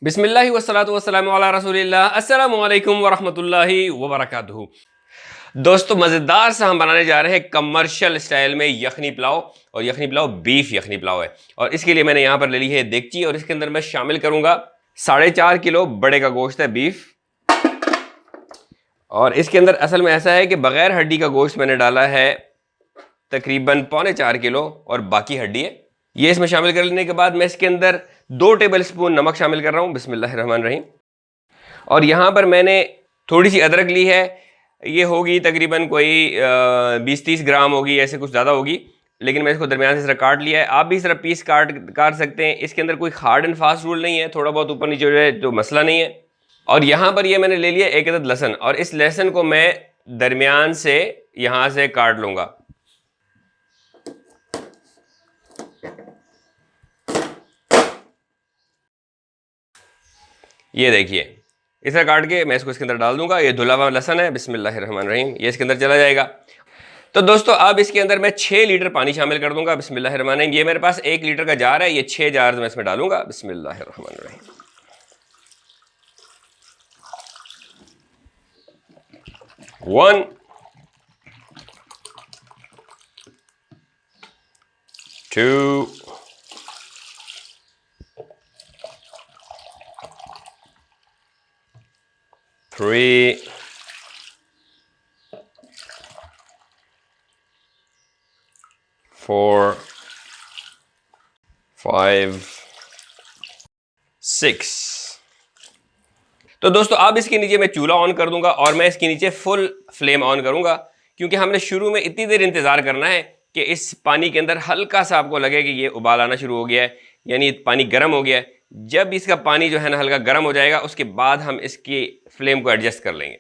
बिस्मिल्लाहि वस्सलातु वस्सलामु अला रसूलिल्लाह। अस्सलामु अलैकुम वरहमतुल्लाहि वबरकातुहू। दोस्तों, मज़ेदार सा हम बनाने जा रहे हैं कमर्शियल स्टाइल में यखनी पुलाव। और यखनी पुलाव बीफ यखनी पुलाव है। और इसके लिए मैंने यहाँ पर ले ली है देगची और इसके अंदर मैं शामिल करूंगा 4.5 किलो बड़े का गोश्त है, बीफ। और इसके अंदर असल में ऐसा है कि बगैर हड्डी का गोश्त मैंने डाला है तकरीबन 3.25 किलो और बाकी हड्डी है। ये इसमें शामिल कर लेने के बाद मैं इसके अंदर 2 टेबल स्पून नमक शामिल कर रहा हूँ। बिस्मिल्लाहिर्रहमानिर्रहीम। और यहाँ पर मैंने थोड़ी सी अदरक ली है। ये होगी तकरीबन कोई 20-30 ग्राम होगी, ऐसे कुछ ज़्यादा होगी, लेकिन मैं इसको दरमियान से इस तरह काट लिया है। आप भी इस तरह पीस काट सकते हैं। इसके अंदर कोई हार्ड एंड फास्ट रूल नहीं है, थोड़ा बहुत ऊपर नीचे हो जाए तो मसला नहीं है। और यहाँ पर ये मैंने ले लिया 1 अदद लहसुन और इस लहसुन को मैं दरमियान से यहाँ से काट लूँगा। ये देखिए, इस तरह काट के मैं इसको इसके अंदर डाल दूंगा। ये धुला हुआ लहसुन है। बिस्मिल्लाहिर्रहमानिर्रहीम। ये इसके अंदर चला जाएगा। तो दोस्तों, अब इसके अंदर मैं 6 लीटर पानी शामिल कर दूंगा। बिस्मिल्लाहिर्रहमानिर्रहीम। ये मेरे पास 1 लीटर का जार है, ये 6 जार मैं इसमें डालूंगा। बिस्मिल्लाहिर्रहमानिर्रहीम। 1 2 3 4 5 6। तो दोस्तों, अब इसके नीचे मैं चूल्हा ऑन कर दूंगा और मैं इसके नीचे फुल फ्लेम ऑन करूंगा, क्योंकि हमने शुरू में इतनी देर इंतजार करना है कि इस पानी के अंदर हल्का सा आपको लगे कि ये उबाल आना शुरू हो गया है, यानी पानी गर्म हो गया है। जब इसका पानी जो है ना हल्का गर्म हो जाएगा, उसके बाद हम इसकी फ्लेम को एडजस्ट कर लेंगे।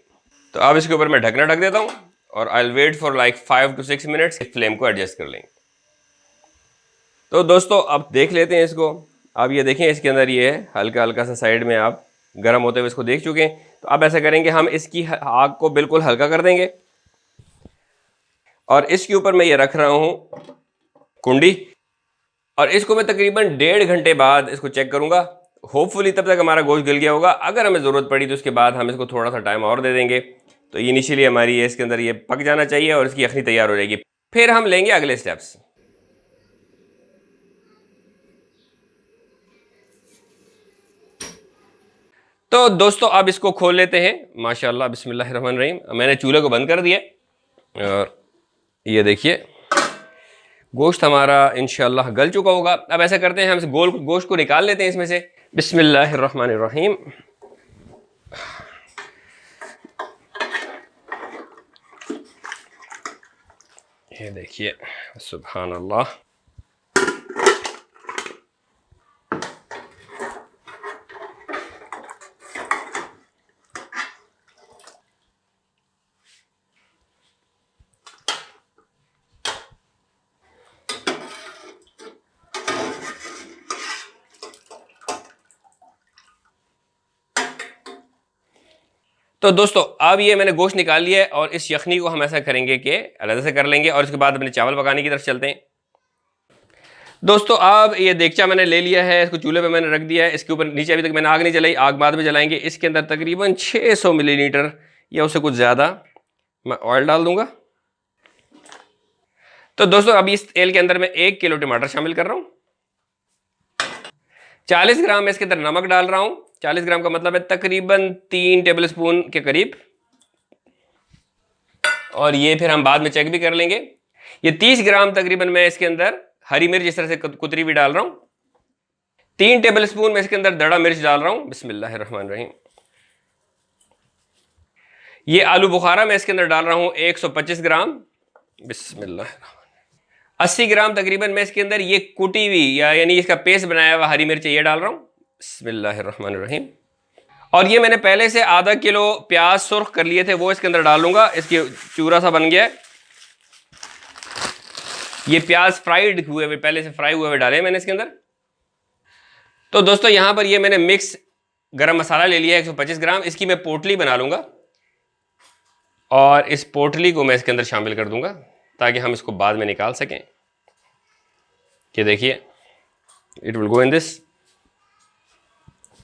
तो अब इसके ऊपर मैं ढकना ढक देता हूँ और I will wait for like 5 to 6 minutes. Flame को एडजस्ट कर लेंगे। तो दोस्तों, अब देख लेते हैं इसको। आप ये देखें, इसके अंदर ये है हल्का हल्का सा साइड में आप गर्म होते हुए इसको देख चुके हैं। तो अब ऐसा करेंगे, हम इसकी आग को बिल्कुल हल्का कर देंगे और इसके ऊपर मैं ये रख रहा हूँ कुंडी और इसको मैं तकरीबन 1.5 घंटे बाद इसको चेक करूंगा। होपफुली तब तक हमारा गोश्त गल गया होगा। अगर हमें ज़रूरत पड़ी तो उसके बाद हम इसको थोड़ा सा टाइम और दे देंगे। तो इनिशियली हमारी इसके अंदर ये पक जाना चाहिए और इसकी यखनी तैयार हो जाएगी। फिर हम लेंगे अगले स्टेप्स। तो दोस्तों, अब इसको खोल लेते हैं। माशाल्लाह, बिस्मिल्लाहिर्रहमानिर्रहीम। मैंने चूल्हे को बंद कर दिया और ये देखिए, गोश्त हमारा इंशाल्लाह गल चुका होगा। अब ऐसा करते हैं, हम इस गोश्त को निकाल लेते हैं इसमें से। बिस्मिल्लाहिर्रहमानिर्रहीम। ये देखिए, सुभान अल्लाह। तो दोस्तों, अब ये मैंने गोश्त निकाल लिया है और इस यखनी को हम ऐसा करेंगे कि अलग से कर लेंगे और इसके बाद अपने चावल पकाने की तरफ चलते हैं। दोस्तों, अब ये देगचा मैंने ले लिया है, इसको चूल्हे पे मैंने रख दिया है। इसके ऊपर नीचे अभी तक मैंने आग नहीं जलाई, आग बाद में जलाएंगे। इसके अंदर तकरीबन 600 मिलीलीटर या उससे कुछ ज़्यादा मैं ऑयल डाल दूंगा। तो दोस्तों, अभी इस तेल के अंदर मैं 1 किलो टमाटर शामिल कर रहा हूँ। 40 ग्राम मैं इसके अंदर नमक डाल रहा हूँ। 40 ग्राम का मतलब है तकरीबन 3 टेबल स्पून के करीब। और ये फिर हम बाद में चेक भी कर लेंगे। ये 30 ग्राम तकरीबन मैं इसके अंदर हरी मिर्च इस तरह से कुतरी हुई डाल रहा हूँ। 3 टेबल स्पून मैं इसके अंदर दड़ा मिर्च डाल रहा हूँ। बिस्मिल्लाहिर्रहमानिर्रहीम। ये आलू बुखारा मैं इसके अंदर डाल रहा हूँ 125 ग्राम। बिस्मिल्लाह। 80 ग्राम तकरीबन मैं इसके अंदर ये कुटी हुई यानी इसका पेस्ट बनाया हुआ हरी मिर्च ये डाल रहा हूँ। बिस्मिल्लाहिर्रहमानिर्रहीम। और ये मैंने पहले से आधा किलो प्याज सुर्ख कर लिए थे, वो इसके अंदर डाल लूंगा। इसकी चूरा सा बन गया है। ये प्याज फ्राइड हुए हुए, पहले से फ्राई हुए हुए डाले मैंने इसके अंदर। तो दोस्तों, यहां पर ये मैंने मिक्स गरम मसाला ले लिया है 125 ग्राम। इसकी मैं पोटली बना लूंगा और इस पोटली को मैं इसके अंदर शामिल कर दूंगा ताकि हम इसको बाद में निकाल सकें। ये देखिए, it will go in this.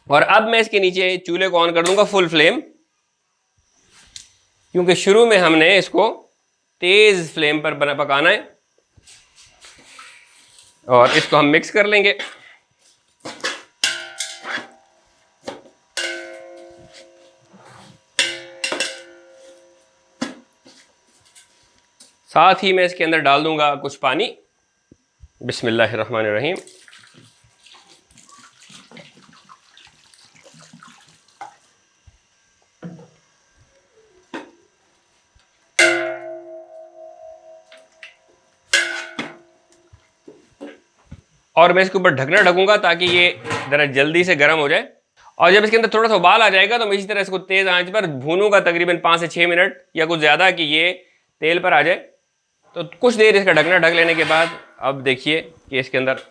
और अब मैं इसके नीचे चूल्हे को ऑन कर दूंगा फुल फ्लेम, क्योंकि शुरू में हमने इसको तेज फ्लेम पर पकाना है। और इसको हम मिक्स कर लेंगे। साथ ही मैं इसके अंदर डाल दूंगा कुछ पानी। बिस्मिल्लाहिर्रहमानिर्रहीम। और मैं इसके ऊपर ढकना ढकूंगा ताकि ये जरा जल्दी से गर्म हो जाए। और जब इसके अंदर थोड़ा सा उबाल आ जाएगा तो मैं इसी तरह इसको तेज आंच पर भूनूंगा तकरीबन 5 से 6 मिनट या कुछ ज़्यादा, कि ये तेल पर आ जाए। तो कुछ देर इसका ढकना ढक लेने के बाद अब देखिए कि इसके अंदर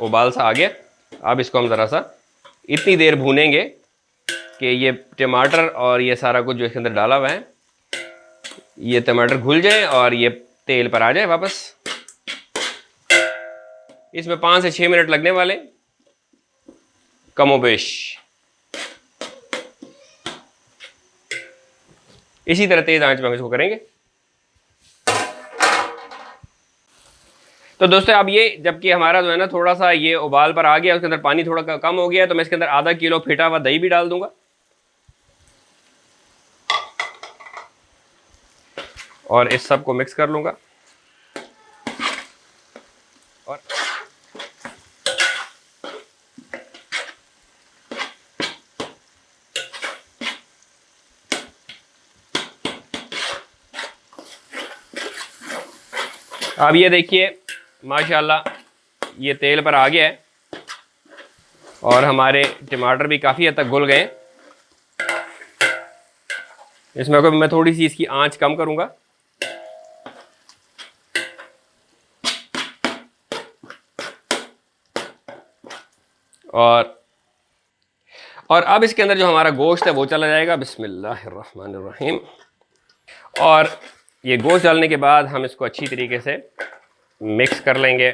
उबाल सा आ गया। अब इसको हम ज़रा सा इतनी देर भूनेंगे कि ये टमाटर और ये सारा कुछ जो इसके अंदर डाला हुआ है, ये टमाटर घुल जाए और ये तेल पर आ जाए वापस। इसमें 5 से 6 मिनट लगने वाले कमोबेश। इसी तरह तेज आंच में हम इसको करेंगे। तो दोस्तों अब ये जबकि हमारा जो है ना थोड़ा सा ये उबाल पर आ गया, उसके अंदर पानी थोड़ा कम हो गया, तो मैं इसके अंदर आधा किलो फेटा हुआ दही भी डाल दूंगा। और इस सब को मिक्स कर लूंगा। और अब ये देखिए माशाल्लाह ये तेल पर आ गया है और हमारे टमाटर भी काफ़ी हद तक घुल गए। इसमें मैं थोड़ी सी इसकी आंच कम करूंगा। और अब इसके अंदर जो हमारा गोश्त है वो चला जाएगा। बिस्मिल्लाहिर्रहमानिर्रहीम। और ये गोश्त डालने के बाद हम इसको अच्छी तरीके से मिक्स कर लेंगे।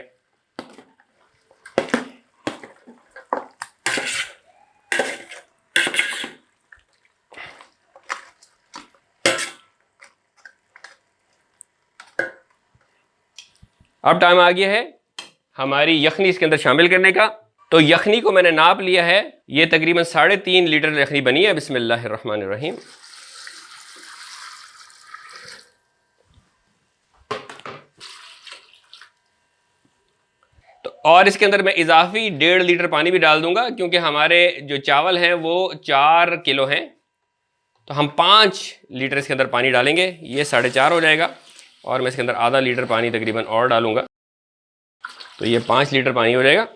अब टाइम आ गया है हमारी यखनी इसके अंदर शामिल करने का। तो यखनी को मैंने नाप लिया है, ये तकरीबन 3.5 लीटर यखनी बनी है। बिस्मिल्लाहिर्रहमानिर्रहीम। तो और इसके अंदर मैं इजाफी 1.5 लीटर पानी भी डाल दूंगा, क्योंकि हमारे जो चावल हैं वो 4 किलो हैं, तो हम 5 लीटर इसके अंदर पानी डालेंगे। ये 4.5 हो जाएगा। और मैं इसके अंदर आधा लीटर पानी तकरीबन और डालूंगा, तो ये 5 लीटर पानी हो जाएगा।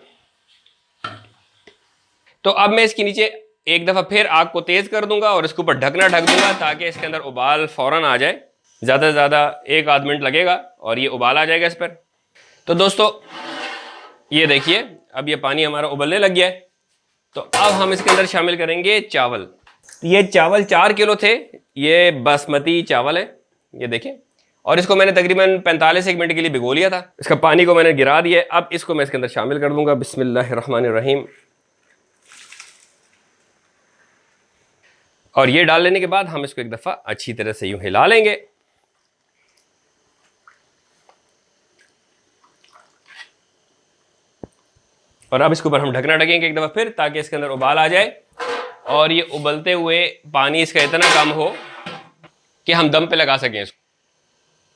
तो अब मैं इसके नीचे एक दफ़ा फिर आग को तेज़ कर दूंगा और इसके ऊपर ढकना ढक दूंगा ताकि इसके अंदर उबाल फ़ौरन आ जाए। ज़्यादा से ज़्यादा 1 आध मिनट लगेगा और ये उबाल आ जाएगा इस पर। तो दोस्तों ये देखिए अब ये पानी हमारा उबलने लग गया है। तो अब हम इसके अंदर शामिल करेंगे चावल। ये चावल 4 किलो थे, ये बासमती चावल है, ये देखें। और इसको मैंने तकरीबन 45 मिनट के लिए भिगो लिया था। इसका पानी को मैंने गिरा दिया। अब इसको मैं इसके अंदर शामिल कर दूंगा। बिस्मिल्लाहिर्रहमानिर्रहीम। और ये डाल लेने के बाद हम इसको एक दफ़ा अच्छी तरह से यूं हिला लेंगे। और अब इसके ऊपर हम ढकना ढकेंगे एक दफ़ा फिर, ताकि इसके अंदर उबाल आ जाए और ये उबलते हुए पानी इसका इतना कम हो कि हम दम पे लगा सकें इसको।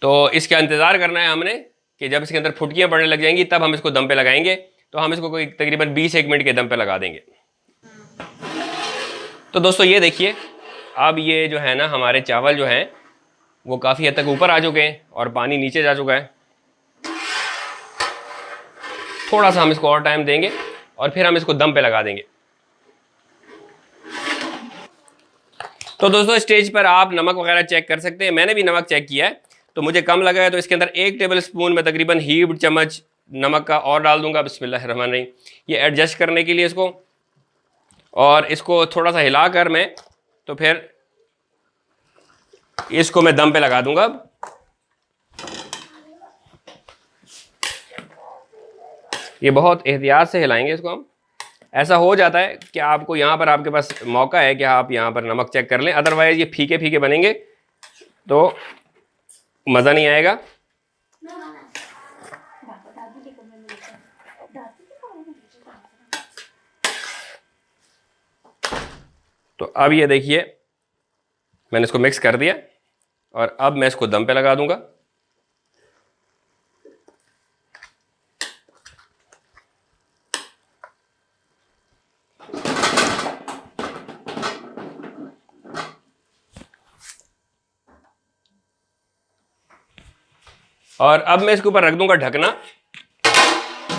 तो इसका इंतज़ार करना है हमने कि जब इसके अंदर फुटकियाँ पड़ने लग जाएंगी तब हम इसको दम पे लगाएंगे। तो हम इसको कोई तकरीबन 20 मिनट के दम पे लगा देंगे। तो दोस्तों ये देखिए अब ये जो है ना हमारे चावल जो हैं वो काफ़ी हद तक ऊपर आ चुके हैं और पानी नीचे जा चुका है। थोड़ा सा हम इसको और टाइम देंगे और फिर हम इसको दम पे लगा देंगे। तो दोस्तों स्टेज पर आप नमक वगैरह चेक कर सकते हैं। मैंने भी नमक चेक किया है तो मुझे कम लगा है, तो इसके अंदर 1 टेबल स्पून में तकरीबन हीप्ड चम्मच नमक का और डाल दूंगा। बिस्मिल्लाहिर्रहमानिर्रहीम। ये एडजस्ट करने के लिए इसको, और इसको थोड़ा सा हिलाकर मैं तो फिर इसको मैं दम पे लगा दूंगा। ये बहुत एहतियात से हिलाएंगे इसको हम। ऐसा हो जाता है कि आपको यहाँ पर आपके पास मौका है कि आप यहाँ पर नमक चेक कर लें, अदरवाइज ये फीके फीके बनेंगे तो मज़ा नहीं आएगा। तो अब ये देखिए मैंने इसको मिक्स कर दिया और अब मैं इसको दम पे लगा दूंगा। और अब मैं इसके ऊपर रख दूंगा ढकना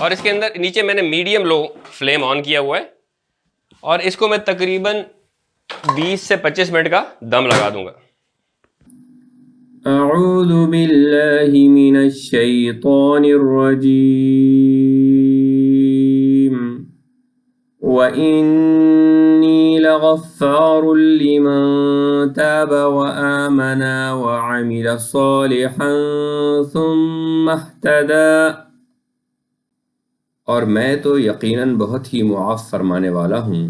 और इसके अंदर नीचे मैंने मीडियम लो फ्लेम ऑन किया हुआ है और इसको मैं तकरीबन 20 से 25 मिनट का दम लगा दूंगा। अऊज़ु बिल्लाहि मिनश शैतानिर रजीम व इन्नी लगफ्फारुल लिमन ताब व आमना व अमिल सालिहन सुम्मा इह्तदा, और मैं तो यकीनन बहुत ही मुआफ़ फरमाने वाला हूँ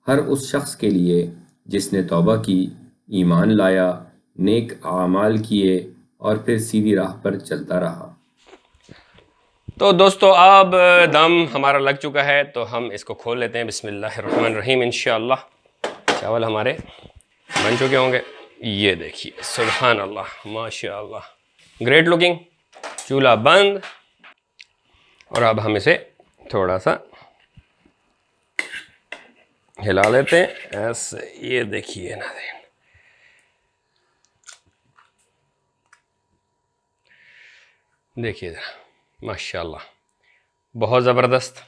हर उस शख्स के लिए जिसने तौबा की, ईमान लाया, नेक आमाल किए और फिर सीधी राह पर चलता रहा। तो दोस्तों अब दम हमारा लग चुका है तो हम इसको खोल लेते हैं। बिस्मिल्लाहिर्रहमानिर्रहीम। इंशाअल्लाह चावल हमारे बन चुके होंगे। ये देखिए, सुभान अल्लाह, माशाअल्लाह, ग्रेट लुकिंग। चूल्हा बंद और अब हम इसे थोड़ा सा हिला लेते हैं ऐसे। ये देखिए नाज़रीन, देखिए जरा, माशाअल्लाह, बहुत ज़बरदस्त।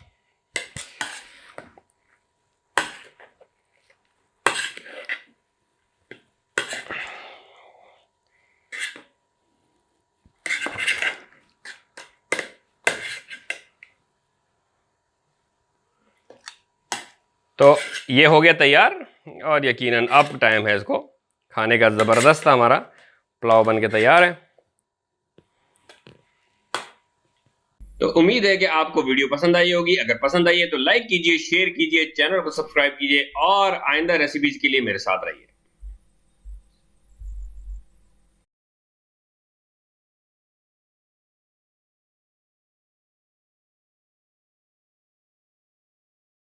तो ये हो गया तैयार और यकीनन अब टाइम है इसको खाने का। ज़बरदस्त हमारा पुलाव बन के तैयार है। तो उम्मीद है कि आपको वीडियो पसंद आई होगी। अगर पसंद आई है तो लाइक कीजिए, शेयर कीजिए, चैनल को सब्सक्राइब कीजिए और आइंदा रेसिपीज के लिए मेरे साथ रहिए।